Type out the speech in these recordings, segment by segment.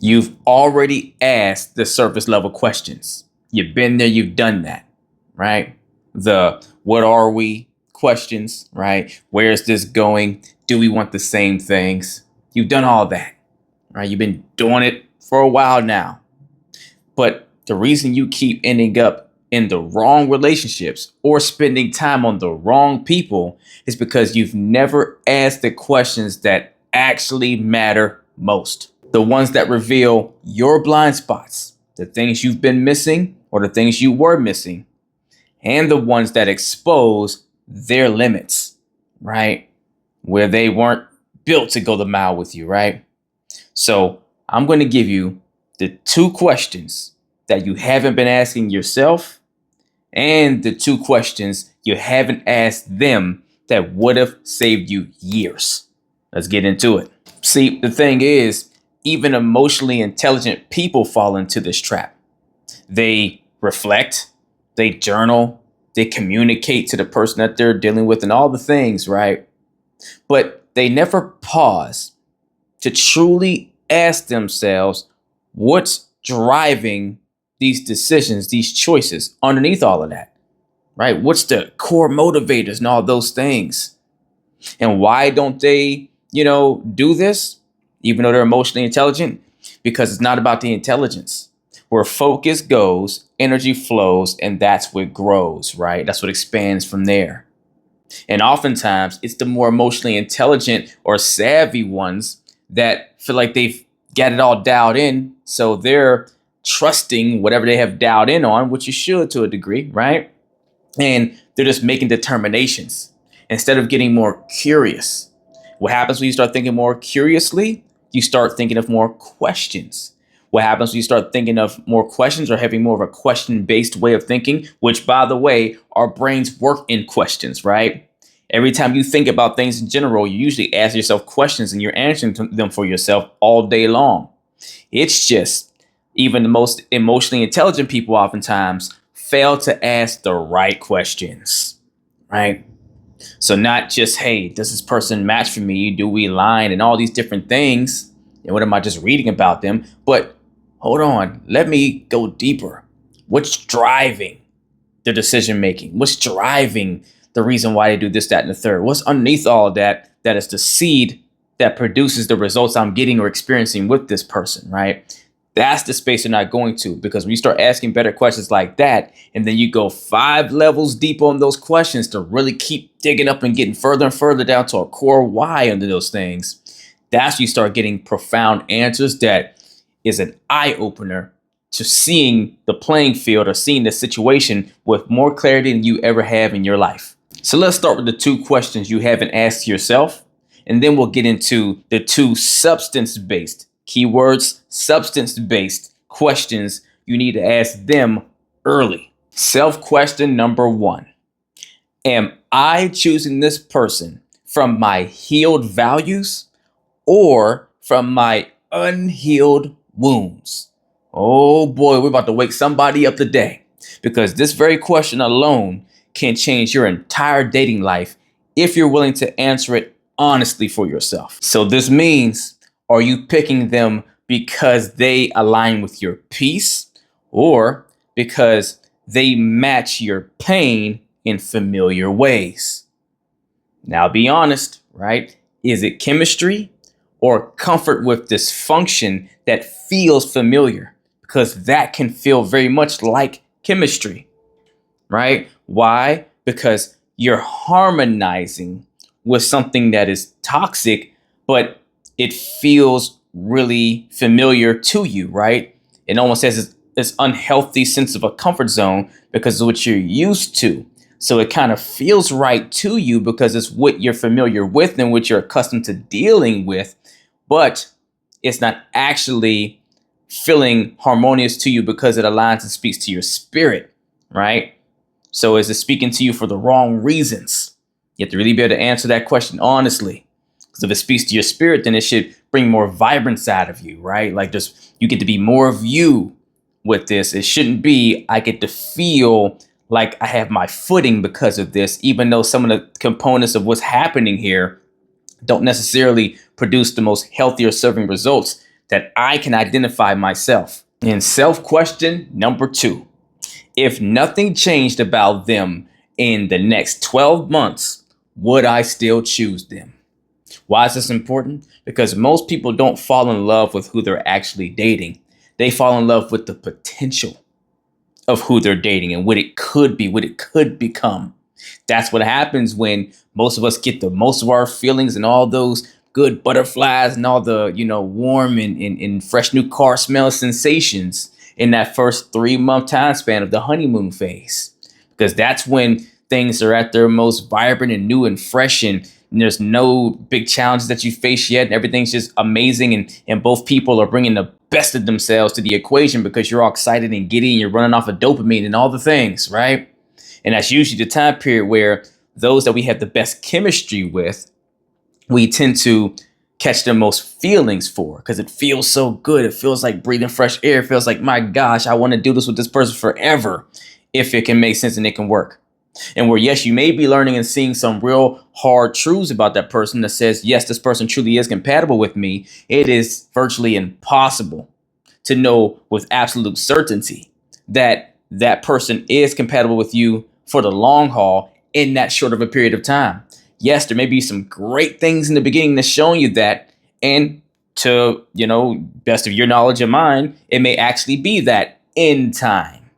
You've already asked the surface level questions. You've been there, you've done that, right? The what are we questions, right? Where is this going? Do we want the same things? You've done all that, right? You've been doing it for a while now. But the reason you keep ending up in the wrong relationships or spending time on the wrong people is because you've never asked the questions that actually matter most. The ones that reveal your blind spots, the things you've been missing or the things you were missing, and the ones that expose their limits, right? Where they weren't built to go the mile with you, right? So I'm going to give you the two questions that you haven't been asking yourself and the two questions you haven't asked them that would have saved you years. Let's get into it. See, the thing is, even emotionally intelligent people fall into this trap. They reflect, they journal, they communicate to the person that they're dealing with and all the things, right? But they never pause to truly ask themselves what's driving these decisions, these choices underneath all of that, right? What's the core motivators and all those things? And why don't they, do this, even though they're emotionally intelligent? Because it's not about the intelligence. Where focus goes, energy flows, and that's what grows, right? That's what expands from there. And oftentimes, it's the more emotionally intelligent or savvy ones that feel like they've got it all dialed in. So they're trusting whatever they have dialed in on, which you should to a degree, right? And they're just making determinations instead of getting more curious. What happens when you start thinking more curiously? You start thinking of more questions. What happens when you start thinking of more questions or having more of a question-based way of thinking, which, by the way, our brains work in questions, right? Every time you think about things in general, you usually ask yourself questions and you're answering them for yourself all day long. It's just even the most emotionally intelligent people oftentimes fail to ask the right questions, right? So not just, hey, does this person match for me? Do we align and all these different things? And what am I just reading about them? But hold on, let me go deeper. What's driving the decision making? What's driving the reason why they do this, that, and the third? What's underneath all of that? That is the seed that produces the results I'm getting or experiencing with this person, right? That's the space you're not going to, because when you start asking better questions like that, and then you go 5 levels deep on those questions to really keep digging up and getting further and further down to a core why under those things, that's when you start getting profound answers that is an eye opener to seeing the playing field or seeing the situation with more clarity than you ever have in your life. So let's start with the 2 questions you haven't asked yourself, and then we'll get into the 2 substance-based, keywords, substance-based questions you need to ask them early. Self-question number 1. Am I choosing this person from my healed values or from my unhealed wounds? Oh boy, we're about to wake somebody up today, because this very question alone can change your entire dating life if you're willing to answer it honestly for yourself. So this means, are you picking them because they align with your peace or because they match your pain in familiar ways? Now be honest, right? Is it chemistry or comfort with dysfunction that feels familiar? Because that can feel very much like chemistry, right? Why? Because you're harmonizing with something that is toxic, but it feels really familiar to you, right? It almost has this unhealthy sense of a comfort zone because of what you're used to. So it kind of feels right to you because it's what you're familiar with and what you're accustomed to dealing with, but it's not actually feeling harmonious to you because it aligns and speaks to your spirit, right? So is it speaking to you for the wrong reasons? You have to really be able to answer that question honestly. Because if it speaks to your spirit, then it should bring more vibrance out of you, right? Like just you get to be more of you with this. It shouldn't be I get to feel like I have my footing because of this, even though some of the components of what's happening here don't necessarily produce the most healthier serving results that I can identify myself. And self question number 2. If nothing changed about them in the next 12 months, would I still choose them? Why is this important? Because most people don't fall in love with who they're actually dating. They fall in love with the potential of who they're dating and what it could be, what it could become. That's what happens when most of us get the most of our feelings and all those good butterflies and all the, warm and fresh new car smell sensations in that first 3-month time span of the honeymoon phase. Because that's when things are at their most vibrant and new and fresh, and there's no big challenges that you face yet. And everything's just amazing. And both people are bringing the best of themselves to the equation because you're all excited and giddy and you're running off of dopamine and all the things, right? And that's usually the time period where those that we have the best chemistry with, we tend to catch the most feelings for because it feels so good. It feels like breathing fresh air. It feels like, my gosh, I want to do this with this person forever if it can make sense and it can work. And where, yes, you may be learning and seeing some real hard truths about that person that says, yes, this person truly is compatible with me. It is virtually impossible to know with absolute certainty that that person is compatible with you for the long haul in that short of a period of time. Yes, there may be some great things in the beginning that's showing you that. And to, best of your knowledge and mine, it may actually be that in time.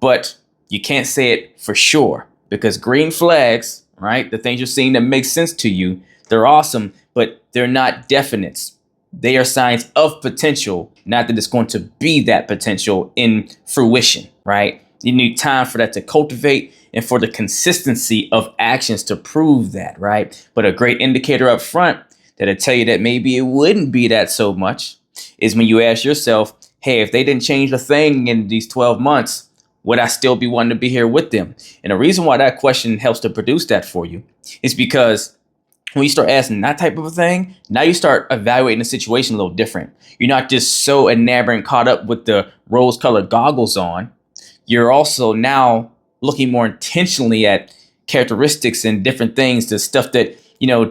But you can't say it for sure because green flags, right? The things you're seeing that make sense to you, they're awesome, but they're not definites. They are signs of potential, not that it's going to be that potential in fruition, right? You need time for that to cultivate and for the consistency of actions to prove that, right? But a great indicator up front that'll tell you that maybe it wouldn't be that so much is when you ask yourself, hey, if they didn't change a thing in these 12 months, would I still be wanting to be here with them? And the reason why that question helps to produce that for you is because when you start asking that type of a thing, now you start evaluating the situation a little different. You're not just so enamored and caught up with the rose-colored goggles on. You're also now looking more intentionally at characteristics and different things, the stuff that,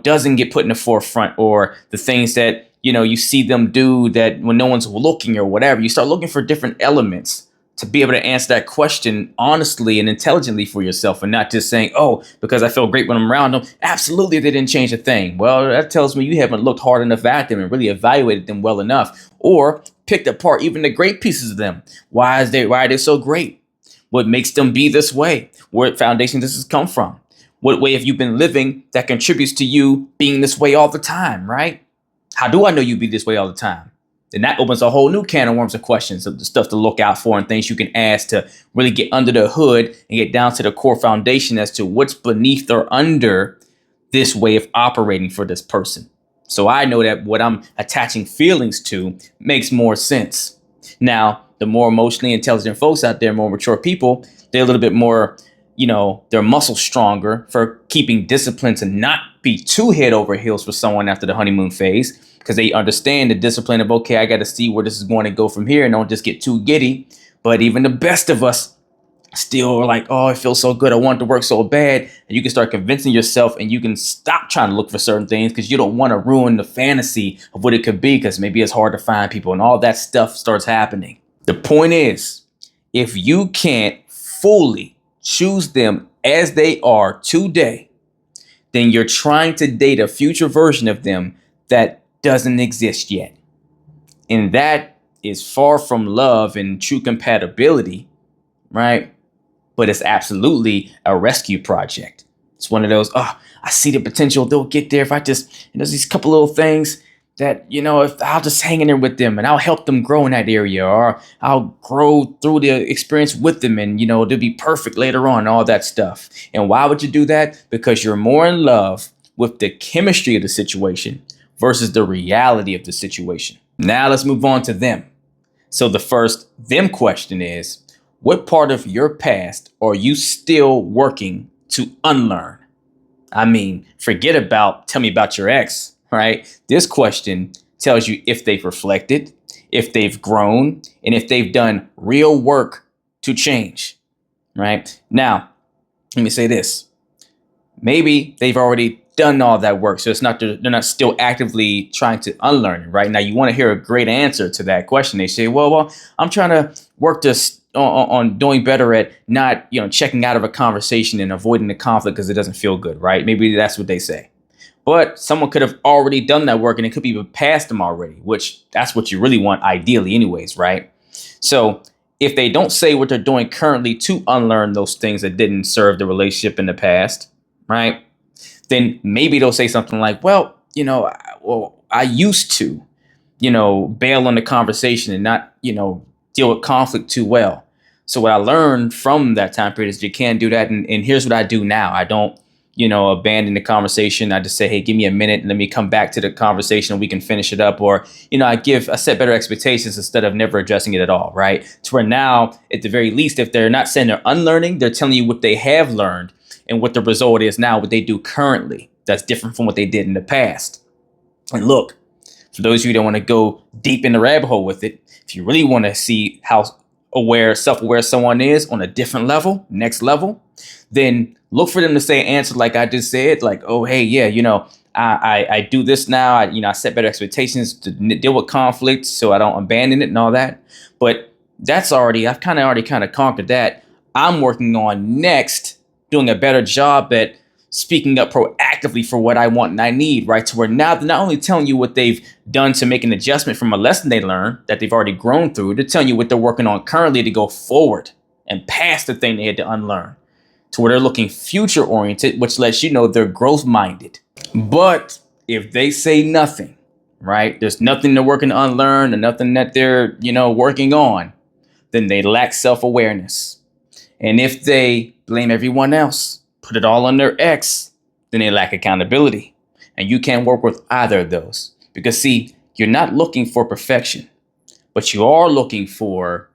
doesn't get put in the forefront, or the things that, you see them do that when no one's looking or whatever. You start looking for different elements to be able to answer that question honestly and intelligently for yourself, and not just saying, oh, because I feel great when I'm around them. Absolutely, they didn't change a thing. Well, that tells me you haven't looked hard enough at them and really evaluated them well enough, or picked apart even the great pieces of them. Why are they so great? What makes them be this way? Where foundation does this come from? What way have you been living that contributes to you being this way all the time, right? How do I know you be this way all the time? Then that opens a whole new can of worms of questions of the stuff to look out for and things you can ask to really get under the hood and get down to the core foundation as to what's beneath or under this way of operating for this person. So I know that what I'm attaching feelings to makes more sense. Now, the more emotionally intelligent folks out there, more mature people, they're a little bit more, their muscles stronger for keeping discipline to not be too head over heels for someone after the honeymoon phase. Because they understand the discipline of, okay, I got to see where this is going to go from here and don't just get too giddy. But even the best of us still are like, oh, it feels so good. I want it to work so bad. And you can start convincing yourself, and you can stop trying to look for certain things because you don't want to ruin the fantasy of what it could be, because maybe it's hard to find people and all that stuff starts happening. The point is, if you can't fully choose them as they are today, then you're trying to date a future version of them that doesn't exist yet. And that is far from love and true compatibility, right? But it's absolutely a rescue project. It's one of those, oh, I see the potential. They'll get there if I just, there's these couple little things that, if I'll just hang in there with them and I'll help them grow in that area, or I'll grow through the experience with them, and, they'll be perfect later on, all that stuff. And why would you do that? Because you're more in love with the chemistry of the situation versus the reality of the situation. Now let's move on to them. So the first them question is, what part of your past are you still working to unlearn? I mean, forget about tell me about your ex, right? This question tells you if they've reflected, if they've grown, and if they've done real work to change, right? Now, let me say this. Maybe they've already done all that work. So it's not, they're not still actively trying to unlearn it, right? Now you want to hear a great answer to that question. They say, well, I'm trying to work this on doing better at not, checking out of a conversation and avoiding the conflict because it doesn't feel good, right? Maybe that's what they say. But someone could have already done that work and it could be past them already, which that's what you really want ideally anyways, right? So if they don't say what they're doing currently to unlearn those things that didn't serve the relationship in the past, right? Then maybe they'll say something like, well, I used to, bail on the conversation and not, deal with conflict too well. So what I learned from that time period is you can't do that. And here's what I do now. I don't, abandon the conversation. I just say, hey, give me a minute. Let me come back to the conversation and we can finish it up. Or, I set better expectations instead of never addressing it at all. Right. To where now, at the very least, if they're not saying they're unlearning, they're telling you what they have learned and what the result is now, what they do currently. That's different from what they did in the past. And look, for those of you that want to go deep in the rabbit hole with it, if you really want to see how self-aware someone is on a different level, next level, then look for them to say an answer like I just said, like, oh, hey, yeah, I do this now. I set better expectations to deal with conflict so I don't abandon it and all that. But I've kind of conquered that. I'm working on next doing a better job at speaking up proactively for what I want and I need, right? To where now they're not only telling you what they've done to make an adjustment from a lesson they learned that they've already grown through, they're telling you what they're working on currently to go forward and past the thing they had to unlearn, to where they're looking future oriented, which lets you know they're growth minded. But if they say nothing, right, there's nothing they're working to unlearn and nothing that they're, working on, then they lack self-awareness. And if they blame everyone else, put it all on their ex, then they lack accountability. And you can't work with either of those. Because see, you're not looking for perfection, but you are looking for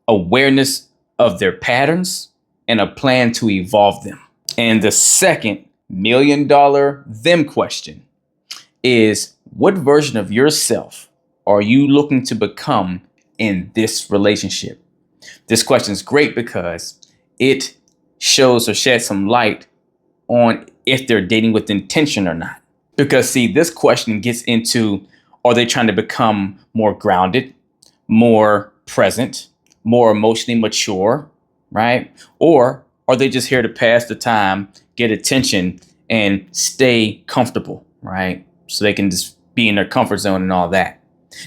awareness of their patterns and a plan to evolve them. And the second $1 million them question is, what version of yourself are you looking to become in this relationship? This question is great because it shows or sheds some light on if they're dating with intention or not. Because see, this question gets into, are they trying to become more grounded, more present, more emotionally mature, right? Or are they just here to pass the time, get attention, and stay comfortable, right? So they can just be in their comfort zone and all that.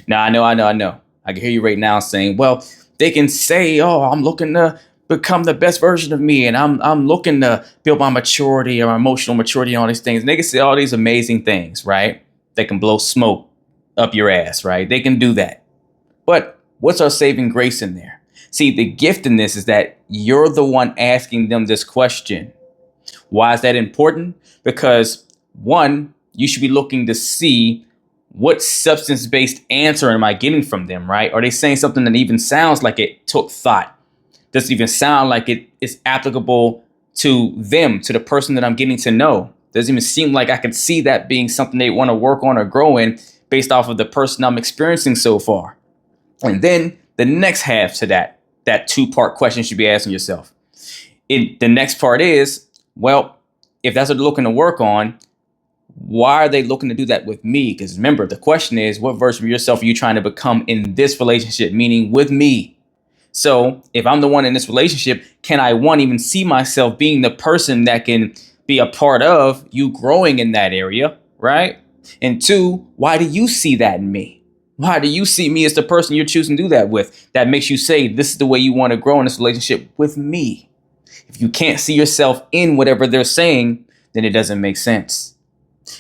Now, I know. I can hear you right now saying, well, they can say, oh, I'm looking to become the best version of me, and I'm looking to build my maturity or my emotional maturity and all these things. And they can say all these amazing things, right? They can blow smoke up your ass, right? They can do that. But what's our saving grace in there? See, the gift in this is that you're the one asking them this question. Why is that important? Because one, you should be looking to see what substance-based answer am I getting from them, right? Are they saying something that even sounds like it took thought? Doesn't even sound like it is applicable to them, to the person that I'm getting to know. Doesn't even seem like I can see that being something they want to work on or grow in based off of the person I'm experiencing so far. And then the next half to that two-part question you should be asking yourself. The next part is, well, if that's what they're looking to work on, why are they looking to do that with me? Because remember, the question is, what version of yourself are you trying to become in this relationship, meaning with me? So if I'm the one in this relationship, can I, one, even see myself being the person that can be a part of you growing in that area, right? And two, why do you see that in me? Why do you see me as the person you're choosing to do that with? That makes you say, this is the way you want to grow in this relationship with me. If you can't see yourself in whatever they're saying, then it doesn't make sense.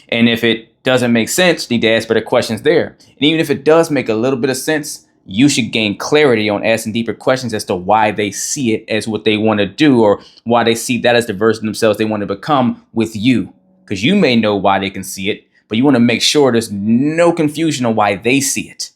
And if it doesn't make sense, you need to ask better questions there. And even if it does make a little bit of sense, you should gain clarity on asking deeper questions as to why they see it as what they want to do, or why they see that as the version of themselves they want to become with you. Because you may know why they can see it, but you want to make sure there's no confusion on why they see it.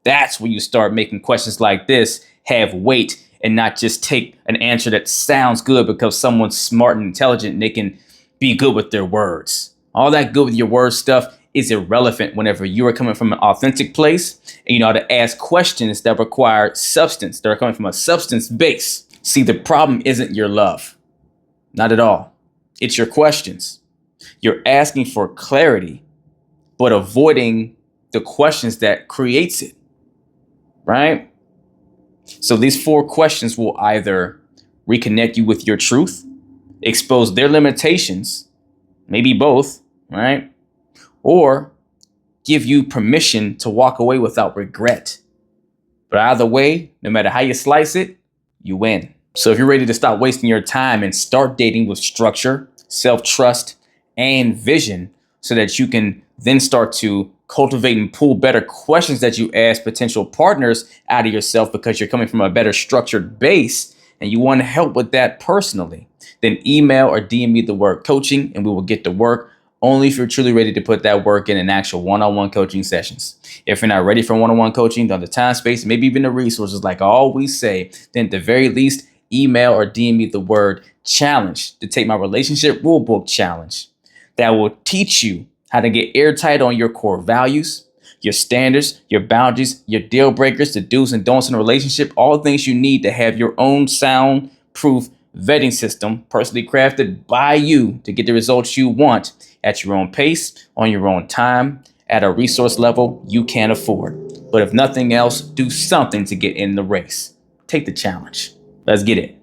That's when you start making questions like this have weight and not just take an answer that sounds good because someone's smart and intelligent and they can be good with their words. All that good with your words stuff is irrelevant whenever you are coming from an authentic place and you know how to ask questions that require substance. They're coming from a substance base. See, the problem isn't your love. Not at all. It's your questions. You're asking for clarity, but avoiding the questions that creates it, right? So these 4 questions will either reconnect you with your truth, expose their limitations, maybe both, right? Or give you permission to walk away without regret. But either way, no matter how you slice it, you win. So if you're ready to stop wasting your time and start dating with structure, self-trust, and vision so that you can then start to cultivate and pull better questions that you ask potential partners out of yourself because you're coming from a better structured base and you want help with that personally, then email or DM me the word coaching and we will get to work, only if you're truly ready to put that work in actual one-on-one coaching sessions. If you're not ready for one-on-one coaching, on the time, space, maybe even the resources, like I always say, then at the very least, email or DM me the word challenge to take my relationship rulebook challenge that will teach you how to get airtight on your core values, your standards, your boundaries, your deal breakers, the do's and don'ts in a relationship, all the things you need to have your own soundproof vetting system personally crafted by you to get the results you want at your own pace, on your own time, at a resource level you can't afford. But if nothing else, do something to get in the race. Take the challenge. Let's get it.